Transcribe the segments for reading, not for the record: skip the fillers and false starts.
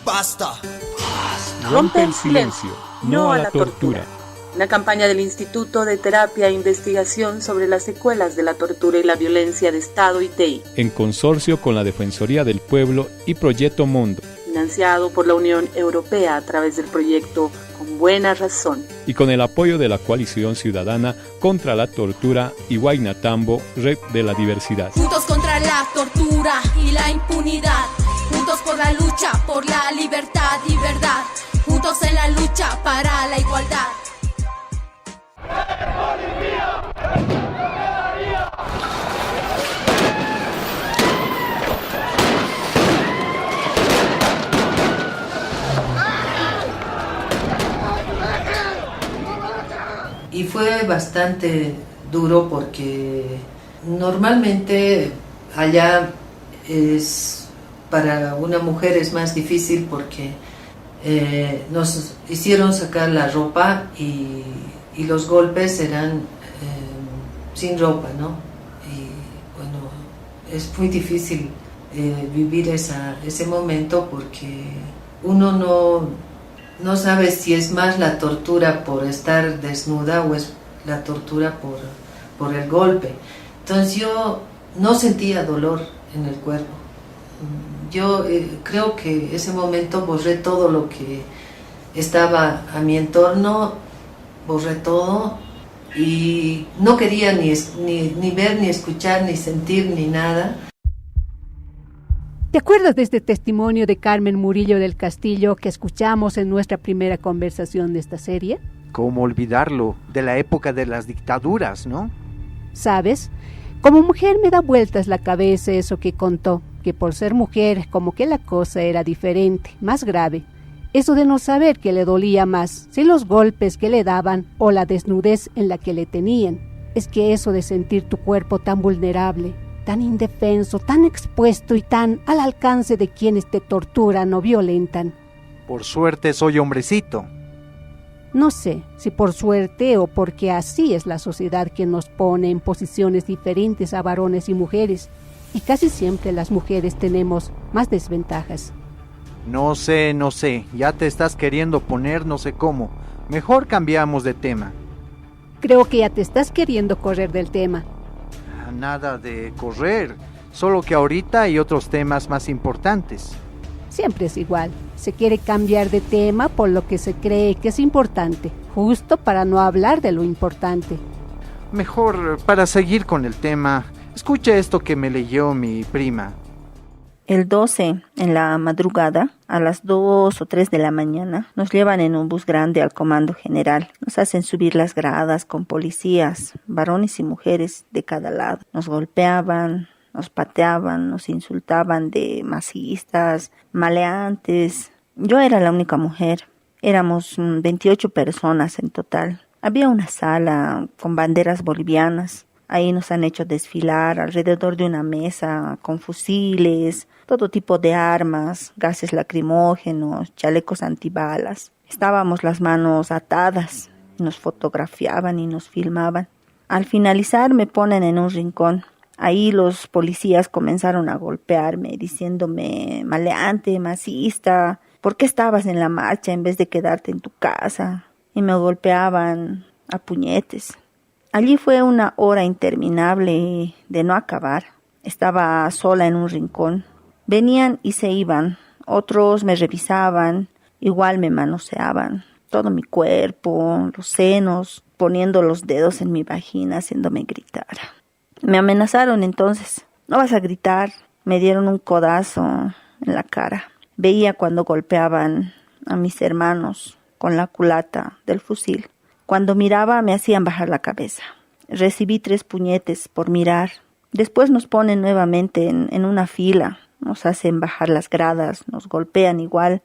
¡Basta! Rompe el silencio, no a la tortura. Una campaña del Instituto de Terapia e Investigación sobre las secuelas de la tortura y la violencia de Estado ITEI. En consorcio con la Defensoría del Pueblo y Proyecto Mundo. Financiado por la Unión Europea a través del proyecto Con Buena Razón. Y con el apoyo de la Coalición Ciudadana contra la Tortura y Huaynatambo, Red de la Diversidad. Juntos contra la tortura y la impunidad. Juntos por la lucha, por la libertad y verdad. Juntos en la lucha para la igualdad. Y fue bastante duro porque normalmente allá para una mujer es más difícil porque nos hicieron sacar la ropa y los golpes eran sin ropa, ¿no? Y bueno, es muy difícil vivir ese momento porque uno no sabe si es más la tortura por estar desnuda o es la tortura por el golpe. Entonces yo no sentía dolor en el cuerpo. Yo creo que ese momento borré todo lo que estaba a mi entorno, borré todo y no quería ni ver, ni escuchar, ni sentir, ni nada. ¿Te acuerdas de este testimonio de Carmen Murillo del Castillo que escuchamos en nuestra primera conversación de esta serie? ¿Cómo olvidarlo? De la época de las dictaduras, ¿no? ¿Sabes? Como mujer me da vueltas la cabeza eso que contó, que por ser mujer como que la cosa era diferente, más grave. Eso de no saber qué le dolía más, si los golpes que le daban o la desnudez en la que le tenían. Es que eso de sentir tu cuerpo tan vulnerable, tan indefenso, tan expuesto y tan al alcance de quienes te torturan o violentan. Por suerte soy hombrecito. No sé si por suerte o porque así es la sociedad que nos pone en posiciones diferentes a varones y mujeres, y casi siempre las mujeres tenemos más desventajas. No sé, ya te estás queriendo poner no sé cómo. Mejor cambiamos de tema. Creo que ya te estás queriendo correr del tema. Nada de correr, solo que ahorita hay otros temas más importantes. Siempre es igual, se quiere cambiar de tema por lo que se cree que es importante, justo para no hablar de lo importante. Mejor, para seguir con el tema, escucha esto que me leyó mi prima. El 12, en la madrugada, a las 2 o 3 de la mañana, nos llevan en un bus grande al comando general. Nos hacen subir las gradas con policías, varones y mujeres de cada lado. Nos golpeaban, nos pateaban, nos insultaban de masistas, maleantes. Yo era la única mujer. Éramos 28 personas en total. Había una sala con banderas bolivianas. Ahí nos han hecho desfilar alrededor de una mesa con fusiles, todo tipo de armas, gases lacrimógenos, chalecos antibalas. Estábamos las manos atadas, nos fotografiaban y nos filmaban. Al finalizar me ponen en un rincón. Ahí los policías comenzaron a golpearme, diciéndome maleante, masista, ¿por qué estabas en la marcha en vez de quedarte en tu casa? Y me golpeaban a puñetes. Allí fue una hora interminable de no acabar. Estaba sola en un rincón. Venían y se iban. Otros me revisaban, igual me manoseaban. Todo mi cuerpo, los senos, poniendo los dedos en mi vagina, haciéndome gritar. Me amenazaron entonces. No vas a gritar. Me dieron un codazo en la cara. Veía cuando golpeaban a mis hermanos con la culata del fusil. Cuando miraba me hacían bajar la cabeza. Recibí 3 puñetes por mirar. Después nos ponen nuevamente en una fila. Nos hacen bajar las gradas, nos golpean igual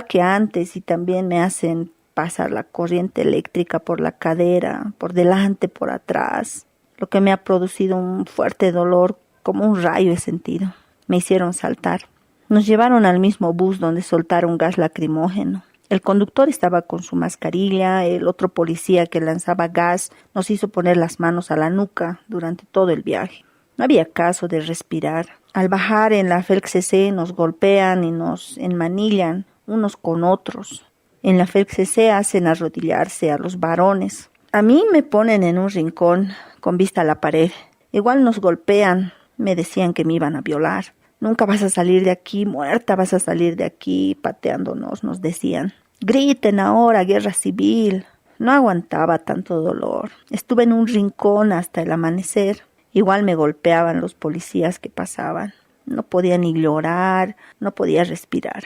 que antes y también me hacen pasar la corriente eléctrica por la cadera, por delante, por atrás. Lo que me ha producido un fuerte dolor, como un rayo he sentido. Me hicieron saltar. Nos llevaron al mismo bus donde soltaron gas lacrimógeno. El conductor estaba con su mascarilla, el otro policía que lanzaba gas nos hizo poner las manos a la nuca durante todo el viaje. No había caso de respirar. Al bajar en la FELCC nos golpean y nos enmanillan. unos con otros. En la FELCC hacen arrodillarse a los varones. A mí me ponen en un rincón con vista a la pared. Igual nos golpean, me decían que me iban a violar. Nunca vas a salir de aquí, muerta vas a salir de aquí, pateándonos, nos decían. Griten ahora, guerra civil. No aguantaba tanto dolor. Estuve en un rincón hasta el amanecer. Igual me golpeaban los policías que pasaban. No podía ni llorar, no podía respirar.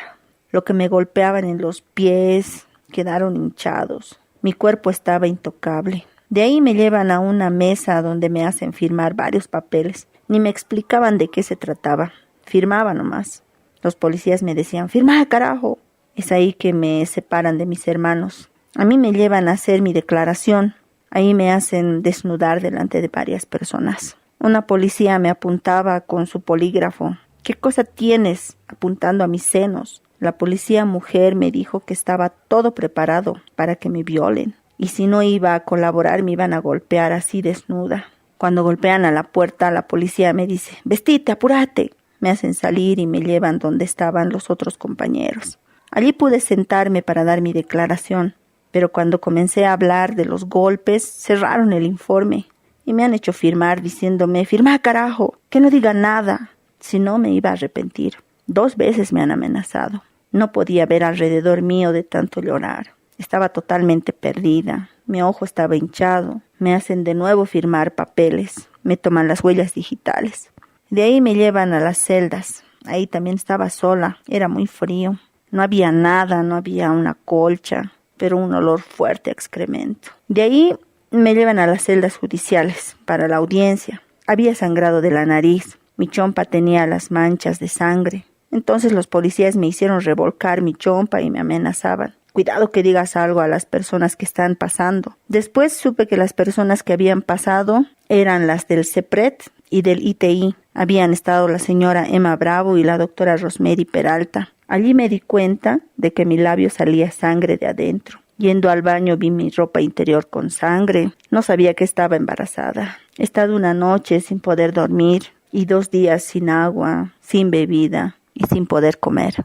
Lo que me golpeaban en los pies quedaron hinchados. Mi cuerpo estaba intocable. De ahí me llevan a una mesa donde me hacen firmar varios papeles. Ni me explicaban de qué se trataba. Firmaba nomás. Los policías me decían, firma, carajo. Es ahí que me separan de mis hermanos. A mí me llevan a hacer mi declaración. Ahí me hacen desnudar delante de varias personas. Una policía me apuntaba con su polígrafo. ¿Qué cosa tienes? Apuntando a mis senos. La policía mujer me dijo que estaba todo preparado para que me violen. Y si no iba a colaborar me iban a golpear así desnuda. Cuando golpean a la puerta, la policía me dice, vestite, apúrate. Me hacen salir y me llevan donde estaban los otros compañeros. Allí pude sentarme para dar mi declaración, pero cuando comencé a hablar de los golpes, cerraron el informe y me han hecho firmar diciéndome, firma carajo, que no diga nada, si no me iba a arrepentir. 2 veces me han amenazado. No podía ver alrededor mío de tanto llorar. Estaba totalmente perdida, mi ojo estaba hinchado, me hacen de nuevo firmar papeles, me toman las huellas digitales. De ahí me llevan a las celdas. Ahí también estaba sola, era muy frío. No había nada, no había una colcha, pero un olor fuerte a excremento. De ahí me llevan a las celdas judiciales para la audiencia. Había sangrado de la nariz, mi chompa tenía las manchas de sangre. Entonces los policías me hicieron revolcar mi chompa y me amenazaban. Cuidado que digas algo a las personas que están pasando. Después supe que las personas que habían pasado eran las del CEPRED y del ITI. Habían estado la señora Emma Bravo y la doctora Rosemary Peralta. Allí me di cuenta de que mi labio salía sangre de adentro. Yendo al baño vi mi ropa interior con sangre. No sabía que estaba embarazada. He estado una noche sin poder dormir y 2 días sin agua, sin bebida y sin poder comer.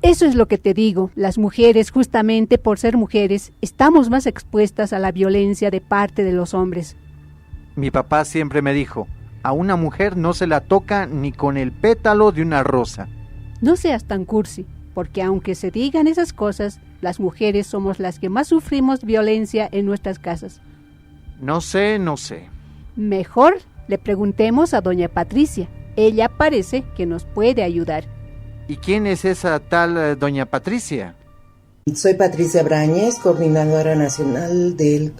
Eso es lo que te digo, las mujeres, justamente por ser mujeres, estamos más expuestas a la violencia de parte de los hombres. Mi papá siempre me dijo, a una mujer no se la toca ni con el pétalo de una rosa. No seas tan cursi, porque aunque se digan esas cosas, las mujeres somos las que más sufrimos violencia en nuestras casas. No sé. Mejor le preguntemos a doña Patricia. Ella parece que nos puede ayudar. ¿Y quién es esa tal doña Patricia? Soy Patricia Brañez, coordinadora nacional del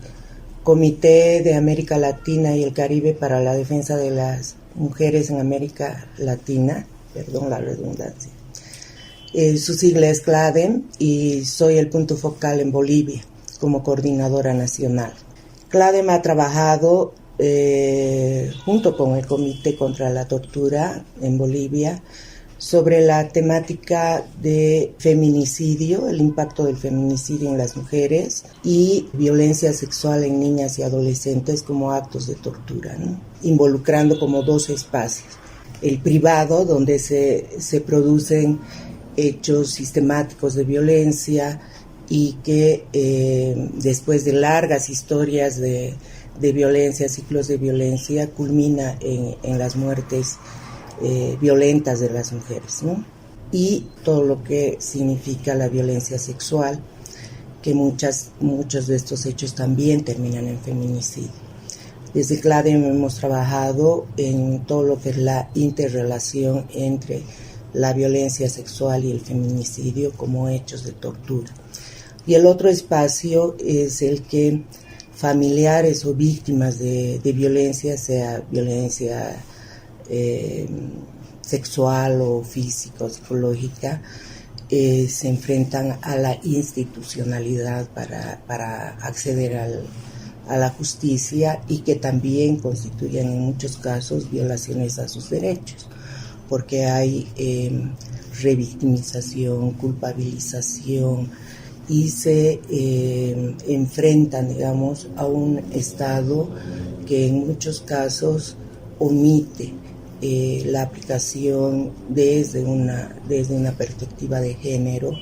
Comité de América Latina y el Caribe para la Defensa de las Mujeres en América Latina, perdón la redundancia. Su sigla es CLADEM y soy el punto focal en Bolivia como coordinadora nacional. CLADEM ha trabajado junto con el Comité contra la Tortura en Bolivia sobre la temática de feminicidio, el impacto del feminicidio en las mujeres y violencia sexual en niñas y adolescentes como actos de tortura, ¿no? Involucrando como 2 espacios. El privado, donde se producen hechos sistemáticos de violencia y que después de largas historias de violencia, ciclos de violencia, culmina en las muertes violentas de las mujeres, ¿no? Y todo lo que significa la violencia sexual, que muchos de estos hechos también terminan en feminicidio. Desde CLADEM hemos trabajado en todo lo que es la interrelación entre la violencia sexual y el feminicidio como hechos de tortura. Y el otro espacio es el que familiares o víctimas de violencia, sea violencia sexual o física o psicológica, se enfrentan a la institucionalidad para acceder a la justicia y que también constituyen en muchos casos violaciones a sus derechos, porque hay revictimización, culpabilización y se enfrentan, digamos, a un Estado que en muchos casos omite la aplicación desde una perspectiva de género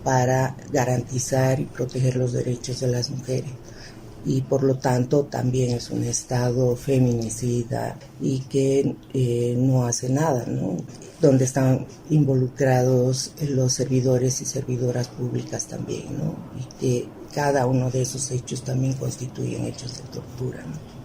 para garantizar y proteger los derechos de las mujeres. Y por lo tanto también es un Estado feminicida y que no hace nada, ¿no? Donde están involucrados los servidores y servidoras públicas también, ¿no? Y que cada uno de esos hechos también constituyen hechos de tortura, ¿no?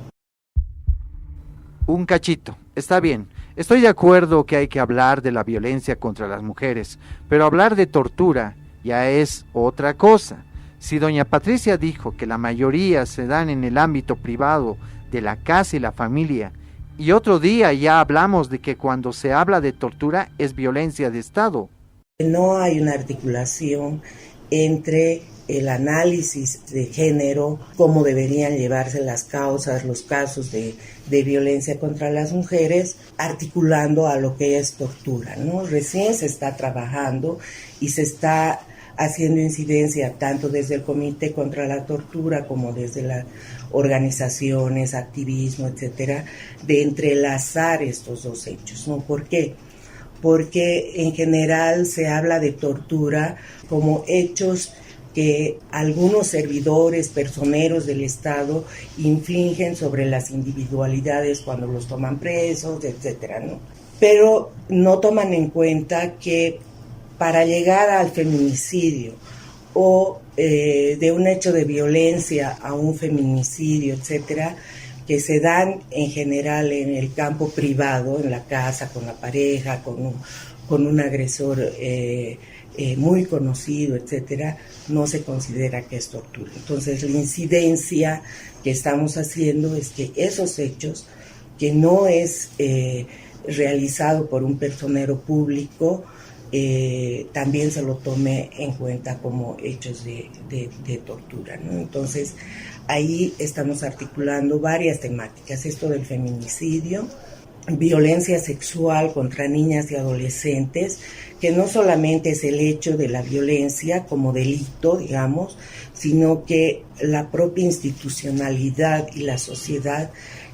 Un cachito, está bien. Estoy de acuerdo que hay que hablar de la violencia contra las mujeres, pero hablar de tortura ya es otra cosa. Si doña Patricia dijo que la mayoría se dan en el ámbito privado de la casa y la familia, y otro día ya hablamos de que cuando se habla de tortura es violencia de Estado. No hay una articulación entre el análisis de género, cómo deberían llevarse las causas, los casos de violencia contra las mujeres, articulando a lo que es tortura, ¿no? Recién se está trabajando y se está haciendo incidencia tanto desde el Comité contra la Tortura como desde las organizaciones, activismo, etcétera, de entrelazar estos dos hechos, ¿no? ¿Por qué? Porque en general se habla de tortura como hechos que algunos servidores, personeros del Estado infligen sobre las individualidades cuando los toman presos, etcétera, ¿no? Pero no toman en cuenta que para llegar al feminicidio o de un hecho de violencia a un feminicidio, etcétera, que se dan en general en el campo privado, en la casa, con la pareja, con un agresor muy conocido, etcétera, no se considera que es tortura. Entonces, la incidencia que estamos haciendo es que esos hechos, que no es realizado por un personero público, también se lo tome en cuenta como hechos de tortura, ¿no? Entonces, ahí estamos articulando varias temáticas, esto del feminicidio, violencia sexual contra niñas y adolescentes, que no solamente es el hecho de la violencia como delito, digamos, sino que la propia institucionalidad y la sociedad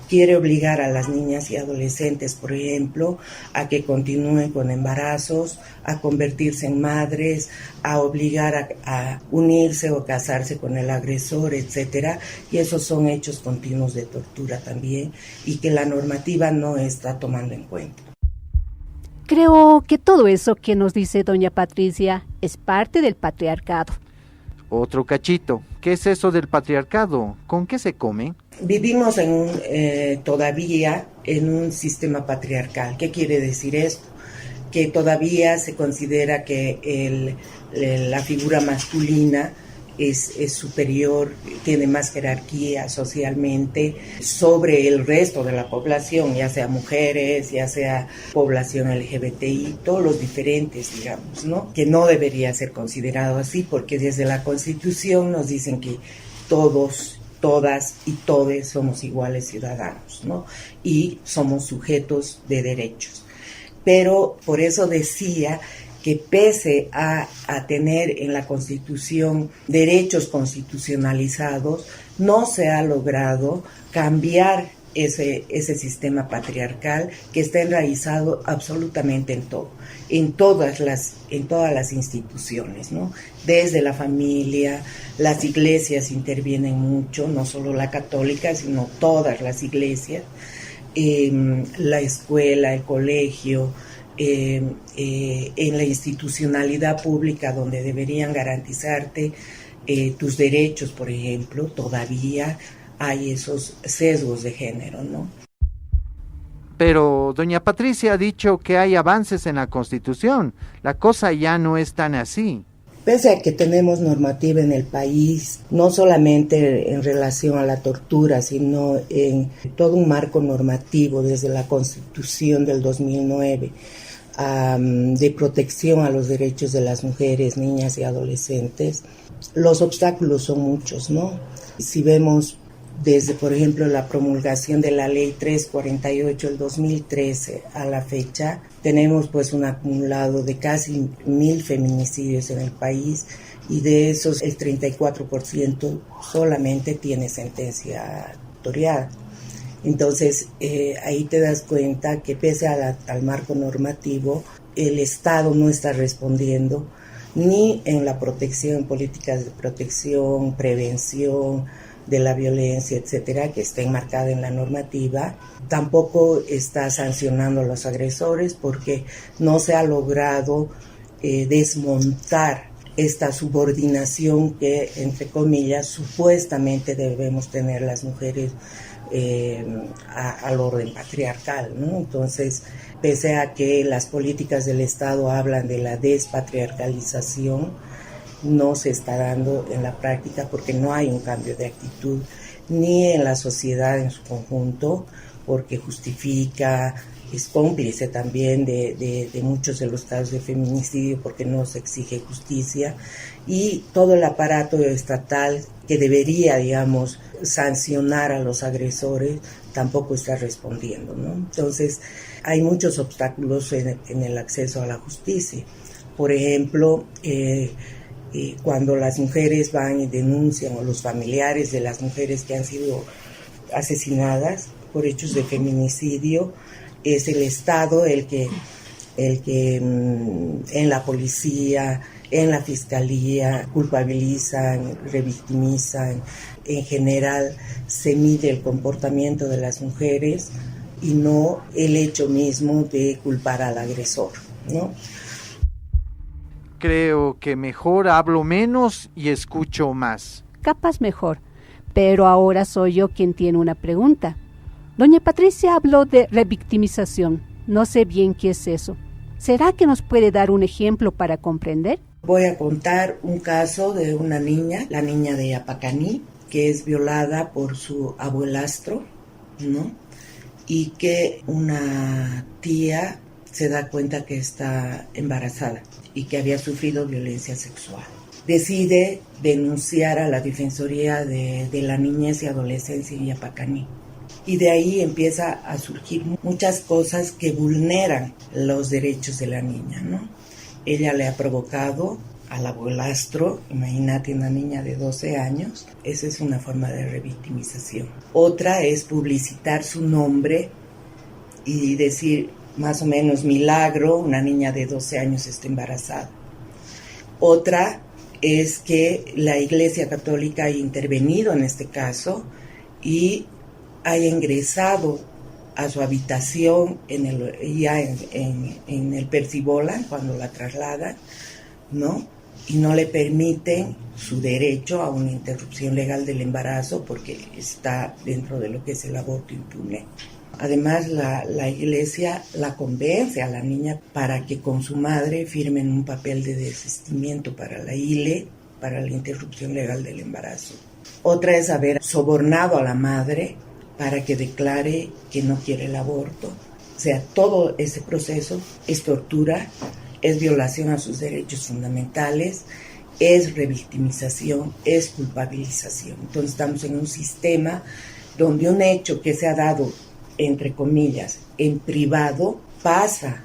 quiere obligar a las niñas y adolescentes, por ejemplo, a que continúen con embarazos, a convertirse en madres, a obligar a unirse o casarse con el agresor, etcétera, y esos son hechos continuos de tortura también, y que la normativa no está tomando en cuenta. Creo que todo eso que nos dice doña Patricia es parte del patriarcado. Otro cachito, ¿qué es eso del patriarcado? ¿Con qué se come? Vivimos todavía en un sistema patriarcal. ¿Qué quiere decir esto? Que todavía se considera que la figura masculina es superior, tiene más jerarquía socialmente sobre el resto de la población, ya sea mujeres, ya sea población LGBTI, todos los diferentes, digamos, ¿no? Que no debería ser considerado así, porque desde la Constitución nos dicen que todos, todas y todes somos iguales ciudadanos, ¿no? Y somos sujetos de derechos. Pero por eso decía que pese a tener en la Constitución derechos constitucionalizados, no se ha logrado cambiar ese sistema patriarcal que está enraizado absolutamente en todo, en todas las instituciones, ¿no? Desde la familia, las iglesias intervienen mucho, no solo la católica, sino todas las iglesias, la escuela, el colegio, en la institucionalidad pública donde deberían garantizarte tus derechos, por ejemplo, todavía hay esos sesgos de género, ¿no? Pero doña Patricia ha dicho que hay avances en la Constitución. La cosa ya no es tan así. Pese a que tenemos normativa en el país, no solamente en relación a la tortura, sino en todo un marco normativo desde la Constitución del 2009, de protección a los derechos de las mujeres, niñas y adolescentes, los obstáculos son muchos, ¿no? Si vemos desde, por ejemplo, la promulgación de la Ley 348 del 2013 a la fecha, tenemos pues un acumulado de casi 1,000 feminicidios en el país, y de esos el 34% solamente tiene sentencia toreada. Entonces, ahí te das cuenta que pese al marco normativo, el Estado no está respondiendo ni en la protección, políticas de protección, prevención de la violencia, etcétera, que está enmarcada en la normativa. Tampoco está sancionando a los agresores porque no se ha logrado desmontar esta subordinación que, entre comillas, supuestamente debemos tener las mujeres al orden patriarcal, ¿no? Entonces, pese a que las políticas del Estado hablan de la despatriarcalización, no se está dando en la práctica porque no hay un cambio de actitud ni en la sociedad en su conjunto, porque justifica, es cómplice también de muchos de los casos de feminicidio porque no se exige justicia, y todo el aparato estatal que debería, digamos, sancionar a los agresores tampoco está respondiendo, ¿no? Entonces hay muchos obstáculos en el acceso a la justicia. Por ejemplo, cuando las mujeres van y denuncian, o los familiares de las mujeres que han sido asesinadas por hechos de feminicidio, es el Estado el que en la policía, en la fiscalía, culpabilizan, revictimizan. En general se mide el comportamiento de las mujeres y no el hecho mismo de culpar al agresor, ¿no? Creo que mejor hablo menos y escucho más. Capaz mejor, pero ahora soy yo quien tiene una pregunta. Doña Patricia habló de revictimización. No sé bien qué es eso. ¿Será que nos puede dar un ejemplo para comprender? Voy a contar un caso de una niña, la niña de Yapacaní, que es violada por su abuelastro, ¿no? Y que una tía se da cuenta que está embarazada y que había sufrido violencia sexual. Decide denunciar a la Defensoría de la Niñez y Adolescencia en Yapacaní. Y de ahí empieza a surgir muchas cosas que vulneran los derechos de la niña, ¿no? Ella le ha provocado al abuelastro, imagínate una niña de 12 años, esa es una forma de revictimización. Otra es publicitar su nombre y decir más o menos milagro, una niña de 12 años está embarazada. Otra es que la Iglesia Católica haya intervenido en este caso y haya ingresado a su habitación en el Percibola cuando la trasladan, ¿no? Y no le permiten su derecho a una interrupción legal del embarazo porque está dentro de lo que es el aborto impune. Además, la Iglesia la convence a la niña para que con su madre firmen un papel de desistimiento para la ILE, para la interrupción legal del embarazo. Otra es haber sobornado a la madre para que declare que no quiere el aborto. O sea, todo ese proceso es tortura, es violación a sus derechos fundamentales, es revictimización, es culpabilización. Entonces estamos en un sistema donde un hecho que se ha dado, entre comillas, en privado, pasa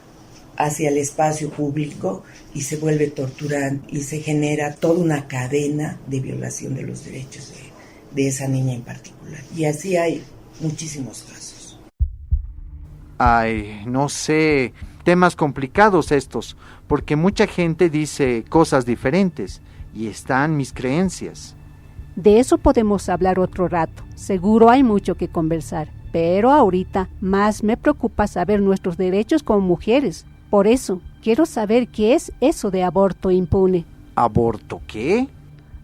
hacia el espacio público y se vuelve torturante y se genera toda una cadena de violación de los derechos de esa niña en particular. Y así hay muchísimos casos. Ay, no sé, temas complicados estos, porque mucha gente dice cosas diferentes y están mis creencias. De eso podemos hablar otro rato, seguro hay mucho que conversar, pero ahorita más me preocupa saber nuestros derechos como mujeres. Por eso, quiero saber qué es eso de aborto impune. ¿Aborto qué?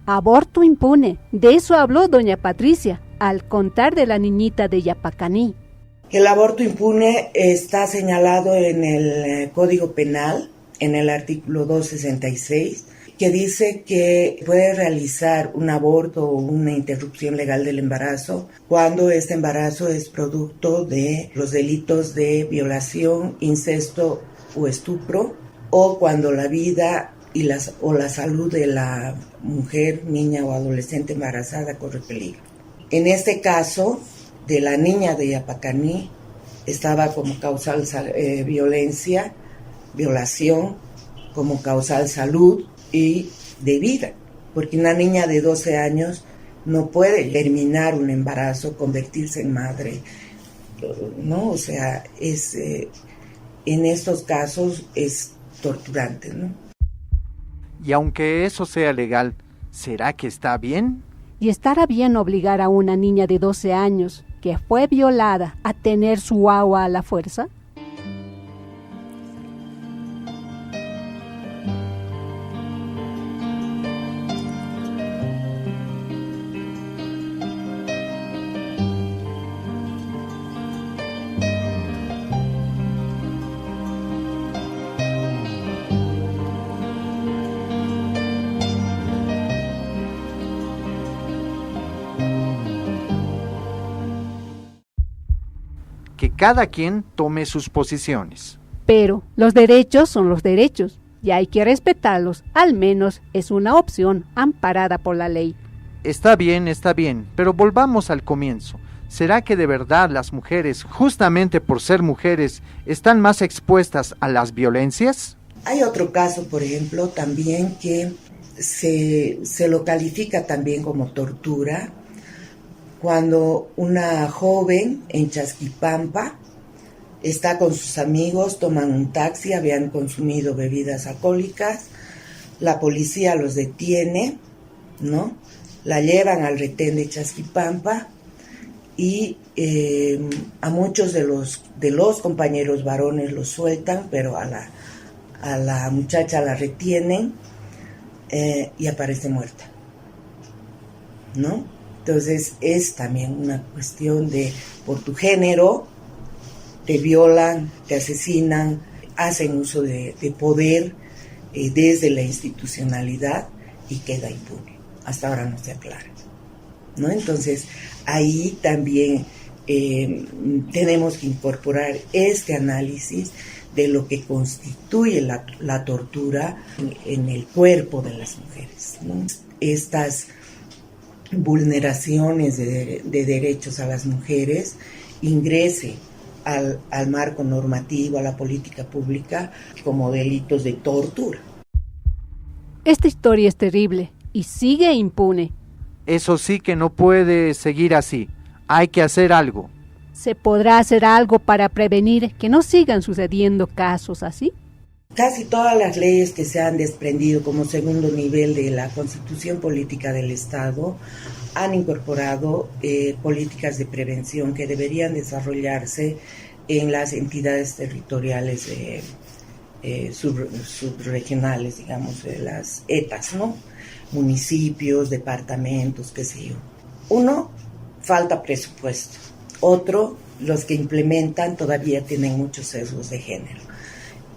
Aborto impune, de eso habló doña Patricia al contar de la niñita de Yapacaní. El aborto impune está señalado en el Código Penal, en el artículo 266, que dice que puede realizar un aborto o una interrupción legal del embarazo cuando este embarazo es producto de los delitos de violación, incesto o estupro, o cuando la vida o la salud de la mujer, niña o adolescente embarazada corre peligro. En este caso, de la niña de Yapacaní, estaba como causal violencia, violación, como causal salud y de vida, porque una niña de 12 años no puede terminar un embarazo, convertirse en madre ¿no? O sea, en estos casos es torturante, ¿no? Y aunque eso sea legal, ¿será que está bien? ¿Y estará bien obligar a una niña de 12 años que fue violada a tener su guagua a la fuerza? Que cada quien tome sus posiciones. Pero los derechos son los derechos y hay que respetarlos, al menos es una opción amparada por la ley. Está bien, pero volvamos al comienzo. ¿Será que de verdad las mujeres, justamente por ser mujeres, están más expuestas a las violencias? Hay otro caso, por ejemplo, también que se lo califica también como tortura, cuando una joven en Chasquipampa está con sus amigos, toman un taxi, habían consumido bebidas alcohólicas, la policía los detiene, ¿no? La llevan al retén de Chasquipampa y a muchos de los compañeros varones los sueltan, pero a la muchacha la retienen y aparece muerta, ¿no? Entonces es también una cuestión de, por tu género, te violan, te asesinan, hacen uso de poder desde la institucionalidad y queda impune. Hasta ahora no se aclara, ¿no? Entonces ahí también tenemos que incorporar este análisis de lo que constituye la tortura en el cuerpo de las mujeres, ¿no? Estas vulneraciones de derechos a las mujeres ingrese al marco normativo, a la política pública, como delitos de tortura. Esta historia es terrible y sigue impune. Eso sí que no puede seguir así. Hay que hacer algo. ¿Se podrá hacer algo para prevenir que no sigan sucediendo casos así? Casi todas las leyes que se han desprendido como segundo nivel de la Constitución Política del Estado han incorporado políticas de prevención que deberían desarrollarse en las entidades territoriales subregionales, digamos, las ETAs, ¿no? Municipios, departamentos, qué sé yo. Uno, falta presupuesto. Otro, los que implementan todavía tienen muchos sesgos de género.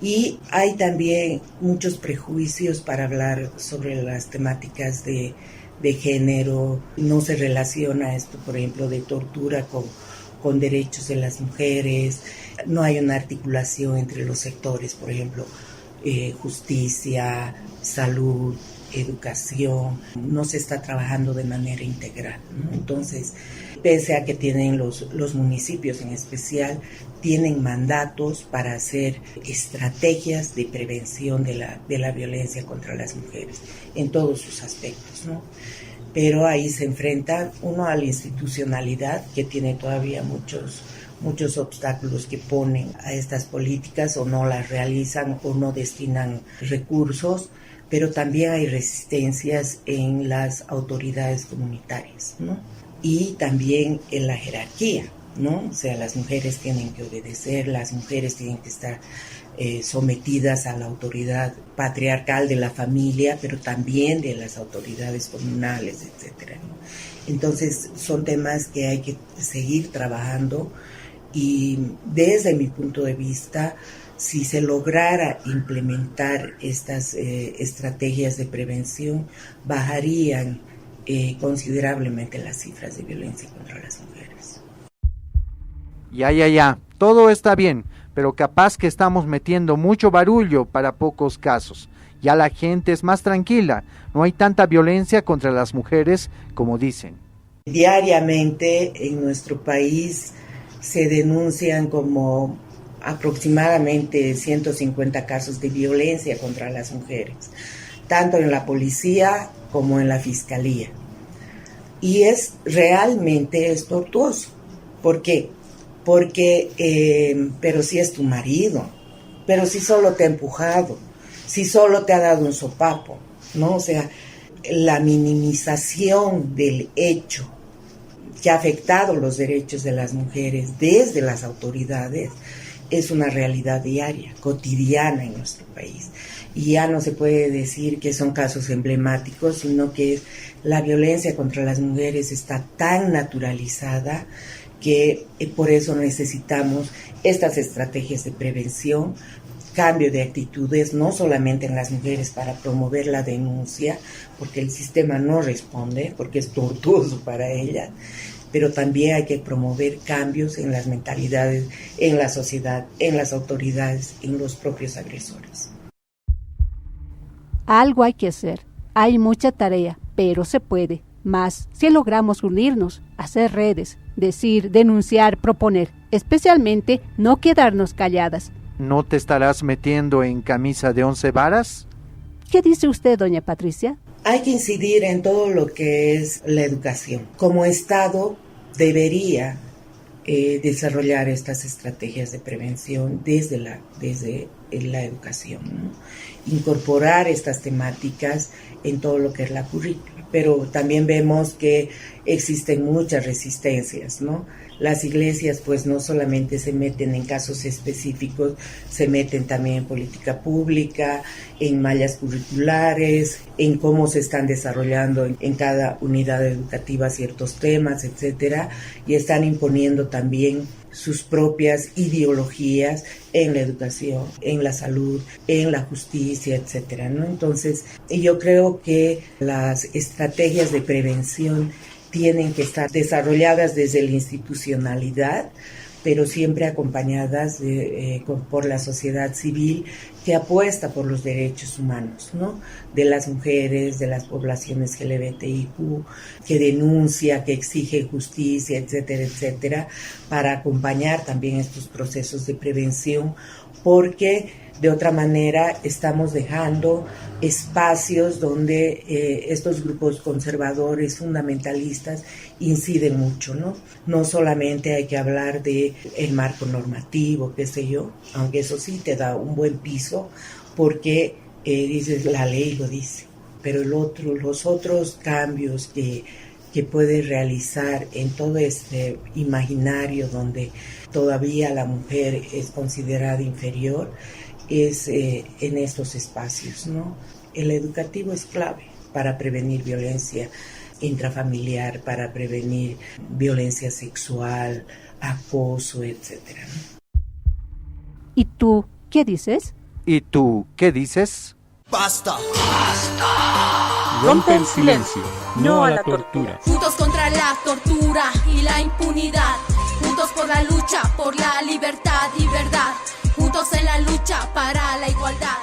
Y hay también muchos prejuicios para hablar sobre las temáticas de género. No se relaciona esto, por ejemplo, de tortura con derechos de las mujeres. No hay una articulación entre los sectores, por ejemplo, justicia, salud, educación. No se está trabajando de manera integral, ¿no? Entonces, pese a que tienen los municipios en especial, tienen mandatos para hacer estrategias de prevención de la violencia contra las mujeres en todos sus aspectos, ¿no? Pero ahí se enfrenta uno a la institucionalidad, que tiene todavía muchos obstáculos que ponen a estas políticas, o no las realizan o no destinan recursos, pero también hay resistencias en las autoridades comunitarias, ¿no? Y también en la jerarquía, ¿no? O sea, las mujeres tienen que obedecer, las mujeres tienen que estar sometidas a la autoridad patriarcal de la familia, pero también de las autoridades comunales, etcétera, ¿no? Entonces, son temas que hay que seguir trabajando y desde mi punto de vista, si se lograra implementar estas estrategias de prevención, bajarían considerablemente las cifras de violencia contra las mujeres. Ya, todo está bien, pero capaz que estamos metiendo mucho barullo para pocos casos. Ya la gente es más tranquila, no hay tanta violencia contra las mujeres como dicen. Diariamente en nuestro país se denuncian como aproximadamente 150 casos de violencia contra las mujeres, tanto en la policía como en la fiscalía. Y realmente es tortuoso. ¿Por qué? porque, pero si es tu marido, pero si solo te ha empujado, si solo te ha dado un sopapo, ¿no? O sea, la minimización del hecho que ha afectado los derechos de las mujeres desde las autoridades es una realidad diaria, cotidiana en nuestro país. Y ya no se puede decir que son casos emblemáticos, sino que la violencia contra las mujeres está tan naturalizada que por eso necesitamos estas estrategias de prevención, cambio de actitudes, no solamente en las mujeres para promover la denuncia, porque el sistema no responde, porque es tortuoso para ellas, pero también hay que promover cambios en las mentalidades, en la sociedad, en las autoridades, en los propios agresores. Algo hay que hacer, hay mucha tarea, pero se puede. Más si logramos unirnos, hacer redes, decir, denunciar, proponer, especialmente no quedarnos calladas. ¿No te estarás metiendo en camisa de 11 varas? ¿Qué dice usted, doña Patricia? Hay que incidir en todo lo que es la educación. Como Estado debería desarrollar estas estrategias de prevención desde la educación, ¿no? Incorporar estas temáticas en todo lo que es la currícula. Pero también vemos que existen muchas resistencias, ¿no? Las iglesias pues no solamente se meten en casos específicos, se meten también en política pública, en mallas curriculares, en cómo se están desarrollando en cada unidad educativa ciertos temas, etcétera, y están imponiendo también sus propias ideologías en la educación, en la salud, en la justicia, etcétera, ¿no? Entonces, yo creo que las estrategias de prevención tienen que estar desarrolladas desde la institucionalidad, pero siempre acompañadas por la sociedad civil que apuesta por los derechos humanos, ¿no? De las mujeres, de las poblaciones LGBTIQ, que denuncia, que exige justicia, etcétera, etcétera, para acompañar también estos procesos de prevención, porque de otra manera estamos dejando espacios donde estos grupos conservadores, fundamentalistas, inciden mucho, ¿no? No solamente hay que hablar de el marco normativo, qué sé yo, aunque eso sí te da un buen piso, porque dices, la ley lo dice, pero los otros cambios que puede realizar en todo este imaginario donde todavía la mujer es considerada inferior, es en estos espacios, ¿no? El educativo es clave para prevenir violencia intrafamiliar, para prevenir violencia sexual, acoso, etcétera, ¿no? ¿Y tú qué dices? ¿Y tú qué dices? ¡Basta! Rompe el silencio, no a la tortura. Juntos contra la tortura y la impunidad. Juntos por la lucha, por la libertad y verdad. Juntos en la lucha para la igualdad.